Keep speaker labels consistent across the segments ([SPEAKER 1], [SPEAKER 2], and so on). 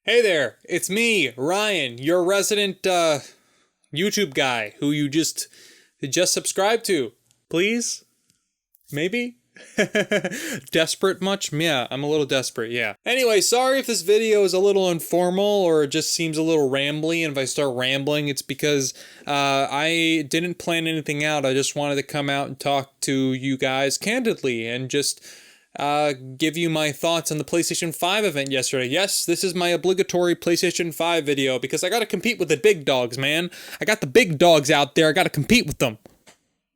[SPEAKER 1] Hey there, it's me, Ryan, your resident YouTube guy who you just subscribed to. Please? Maybe? Desperate much? Yeah, I'm a little desperate, yeah. Anyway, sorry if this video is a little informal or it just seems a little rambly, and if I start rambling, it's because I didn't plan anything out. I just wanted to come out and talk to you guys candidly and just give you my thoughts on the PlayStation 5 event yesterday. Yes, this is my obligatory PlayStation 5 video because I gotta compete with the big dogs, man. I got the big dogs out there. I gotta compete with them.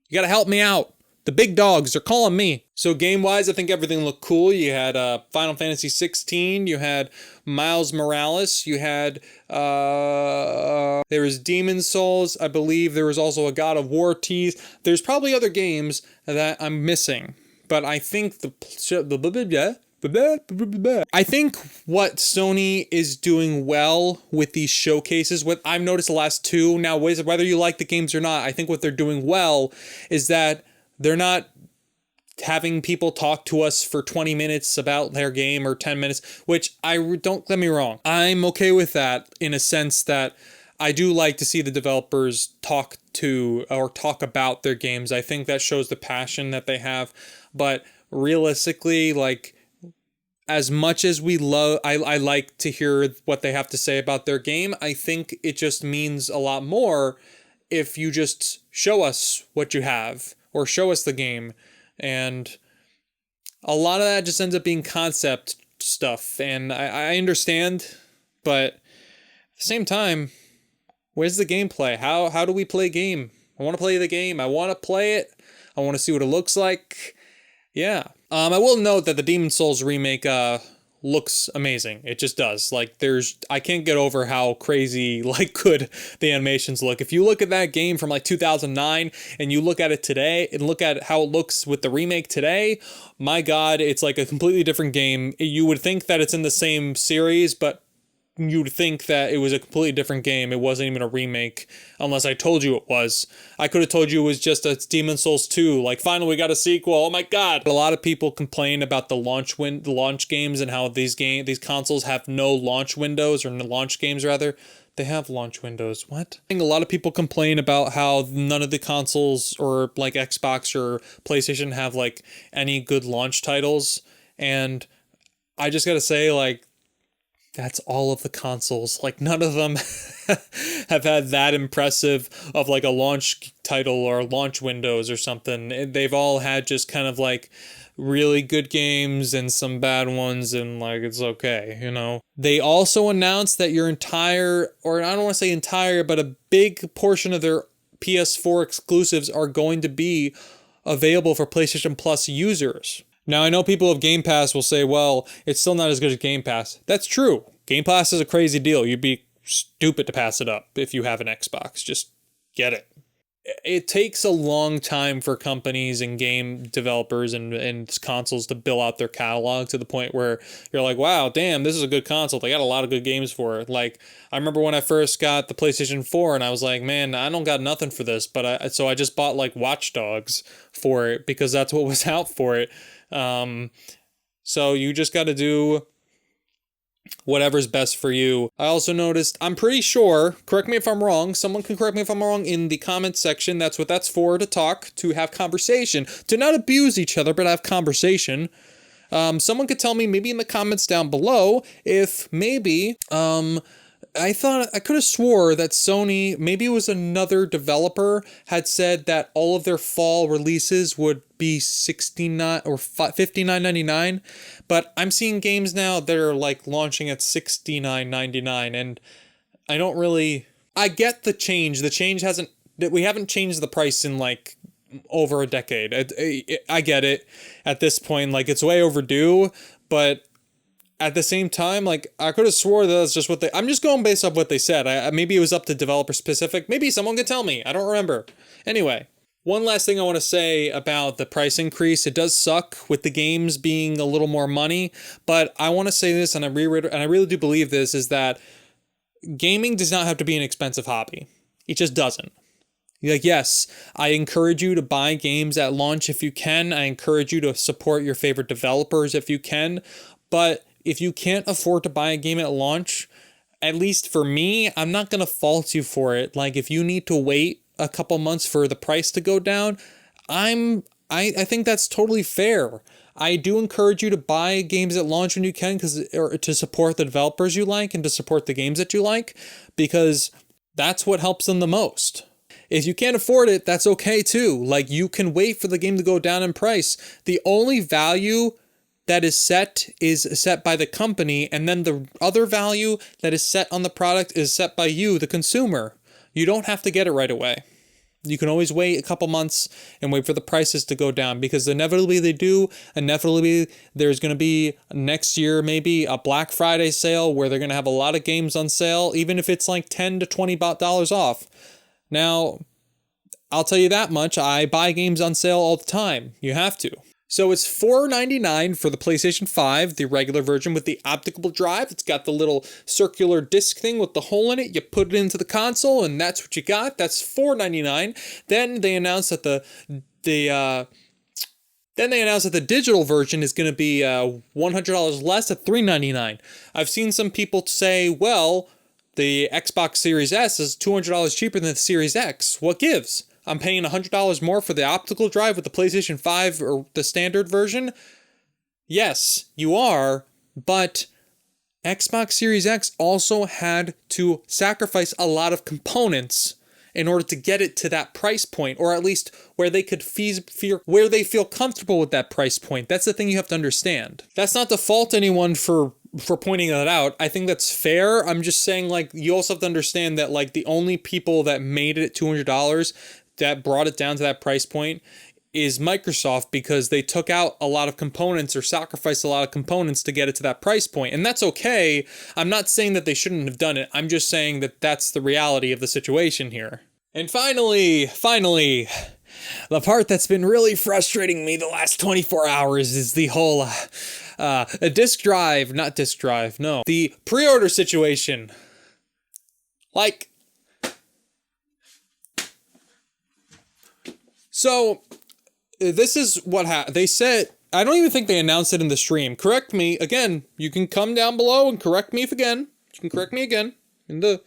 [SPEAKER 1] You gotta help me out. The big dogs, they're calling me. So game-wise, I think everything looked cool. You had Final Fantasy 16, you had Miles Morales, you had there was Demon's Souls. I believe there was also a God of War tease. There's probably other games that I'm missing. But I think I think what Sony is doing well with these showcases, what I've noticed the last two, now whether you like the games or not, I think what they're doing well is that they're not having people talk to us for 20 minutes about their game or 10 minutes, which don't get me wrong. I'm okay with that in a sense that I do like to see the developers talk about their games. I think that shows the passion that they have. But realistically, like, as much as I like to hear what they have to say about their game, I think it just means a lot more if you just show us what you have or show us the game. And a lot of that just ends up being concept stuff. And I understand, but at the same time, where's the gameplay? How do we play game? I want to play the game. I want to play it. I want to see what it looks like. Yeah. I will note that the Demon's Souls remake looks amazing. It just does. Like, I can't get over how crazy, like, good the animations look. If you look at that game from like 2009 and you look at it today and look at how it looks with the remake today, my God, it's like a completely different game. You would think that it's in the same series, but you'd think that it was a completely different game. It wasn't even a remake, unless I told you it was. I could have told you it was just a Demon's Souls 2. Like, finally, we got a sequel. Oh my God. A lot of people complain about the launch games and how these consoles have no launch windows, or no launch games rather. They have launch windows. What? I think a lot of people complain about how none of the consoles, or like Xbox or PlayStation, have like any good launch titles. And I just gotta say, like, that's all of the consoles. Like, none of them have had that impressive of like a launch title or launch windows or something. They've all had just kind of like really good games and some bad ones, and like, it's okay, you know. They also announced that your entire, or I don't want to say entire, but a big portion of their PS4 exclusives are going to be available for PlayStation Plus users. Now, I know people of Game Pass will say, well, it's still not as good as Game Pass. That's true. Game Pass is a crazy deal. You'd be stupid to pass it up if you have an Xbox. Just get it. It takes a long time for companies and game developers and consoles to build out their catalog to the point where you're like, wow, damn, this is a good console. They got a lot of good games for it. Like, I remember when I first got the PlayStation 4 and I was like, man, I don't got nothing for this. So I just bought like Watch Dogs for it because that's what was out for it. So you just got to do whatever's best for you. I also noticed, I'm pretty sure, correct me if I'm wrong, someone can correct me if I'm wrong in the comments section. That's what that's for, to talk, to have conversation, to not abuse each other, but have conversation. Someone could tell me maybe in the comments down below if maybe, I could have swore that Sony, maybe it was another developer, had said that all of their fall releases would be $69 or $59.99, but I'm seeing games now that are like launching at $69.99, and I get the change. The change we haven't changed the price in like over a decade. I get it at this point, like, it's way overdue, but at the same time, like, I could have swore that that's just I'm just going based off what they said. Maybe it was up to developer specific. Maybe someone could tell me. I don't remember. Anyway, one last thing I want to say about the price increase. It does suck with the games being a little more money, but I want to say this, and I really do believe this, is that gaming does not have to be an expensive hobby. It just doesn't. Like, yes, I encourage you to buy games at launch if you can. I encourage you to support your favorite developers if you can, but if you can't afford to buy a game at launch, at least for me, I'm not going to fault you for it. Like, if you need to wait a couple months for the price to go down, I think that's totally fair. I do encourage you to buy games at launch when you can, or to support the developers you like and to support the games that you like, because that's what helps them the most. If you can't afford it, that's okay too. Like, you can wait for the game to go down in price. The only value that is set by the company, and then the other value that is set on the product is set by you, the consumer. You don't have to get it right away. You can always wait a couple months and wait for the prices to go down, because inevitably they do. Inevitably, there's going to be next year maybe a Black Friday sale where they're going to have a lot of games on sale, even if it's like $10 to $20 off. Now, I'll tell you that much, I buy games on sale all the time. You have to. So it's $4.99 for the PlayStation 5, the regular version with the optical drive. It's got the little circular disc thing with the hole in it. You put it into the console, and that's what you got. That's $4.99. Then they announced that the digital version is going to be $100 less at $3.99. I've seen some people say, well, the Xbox Series S is $200 cheaper than the Series X. What gives? I'm paying $100 more for the optical drive with the PlayStation 5 or the standard version. Yes, you are, but Xbox Series X also had to sacrifice a lot of components in order to get it to that price point, or at least where they could where they feel comfortable with that price point. That's the thing you have to understand. That's not to fault anyone for pointing that out. I think that's fair. I'm just saying, like, you also have to understand that, like, the only people that made it at $200 that brought it down to that price point is Microsoft, because they took out a lot of components or sacrificed a lot of components to get it to that price point. And that's okay. I'm not saying that they shouldn't have done it. I'm just saying that that's the reality of the situation here. And finally, the part that's been really frustrating me the last 24 hours is the whole the pre-order situation. Like, so this is what they said. I don't even think they announced it in the stream. Correct me again. You can come down below and correct me again. You can correct me again in the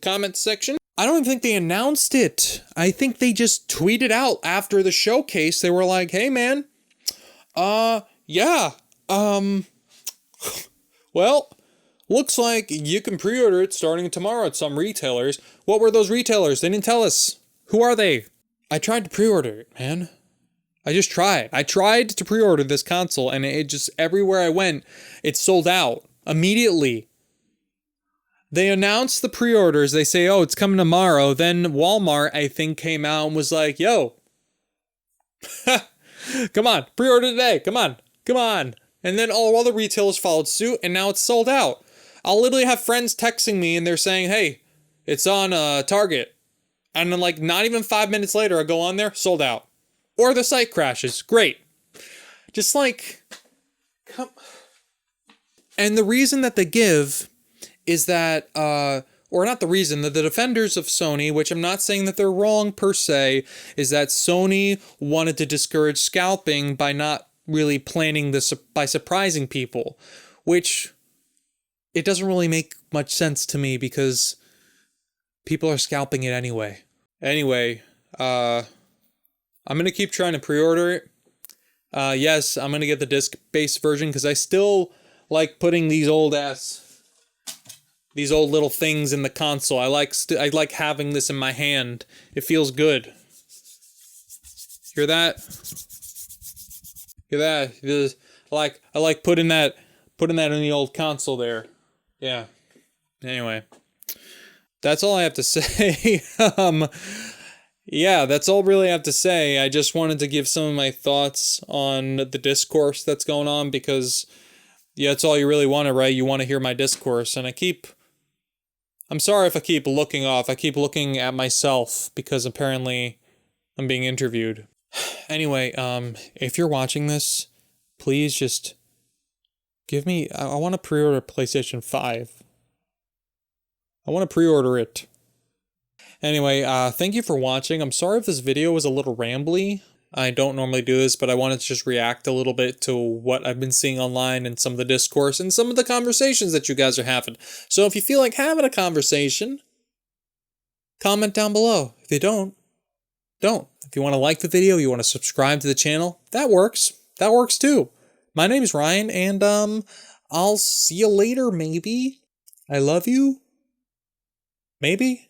[SPEAKER 1] comments section. I don't even think they announced it. I think they just tweeted out after the showcase. They were like, "Hey man, well, looks like you can pre-order it starting tomorrow at some retailers." What were those retailers? They didn't tell us. Who are they? I tried to pre-order it, man. I just tried. I tried to pre-order this console, and it just, everywhere I went, it sold out immediately. They announced the pre-orders. They say, oh, it's coming tomorrow. Then Walmart, I think, came out and was like, yo, come on, pre-order today. Come on. And then all other retailers followed suit, and now it's sold out. I'll literally have friends texting me, and they're saying, hey, it's on Target. And then, like, not even 5 minutes later, I go on there, sold out. Or the site crashes. Great. Just like, come. And the reason that they give is that, or not the reason, that the defenders of Sony, which I'm not saying that they're wrong per se, is that Sony wanted to discourage scalping by not really planning this, by surprising people, which it doesn't really make much sense to me, because people are scalping it anyway. Anyway, I'm going to keep trying to pre-order it. Yes, I'm going to get the disc-based version, because I still like putting these old little things in the console. I like having this in my hand. It feels good. Hear that? Hear that? I like putting that in the old console there. Yeah. Anyway, that's all I have to say. Yeah, that's all really I have to say. I just wanted to give some of my thoughts on the discourse that's going on, because yeah, it's all you really want to, right? You want to hear my discourse, and I'm sorry if I keep looking off. I keep looking at myself because apparently I'm being interviewed. Anyway, if you're watching this, please just give me, I want to pre-order PlayStation 5. I want to pre-order it. Anyway, thank you for watching. I'm sorry if this video was a little rambly. I don't normally do this, but I wanted to just react a little bit to what I've been seeing online and some of the discourse and some of the conversations that you guys are having. So if you feel like having a conversation, comment down below. If you don't. If you want to like the video, you want to subscribe to the channel, that works. That works too. My name is Ryan, and I'll see you later, maybe. I love you. Maybe.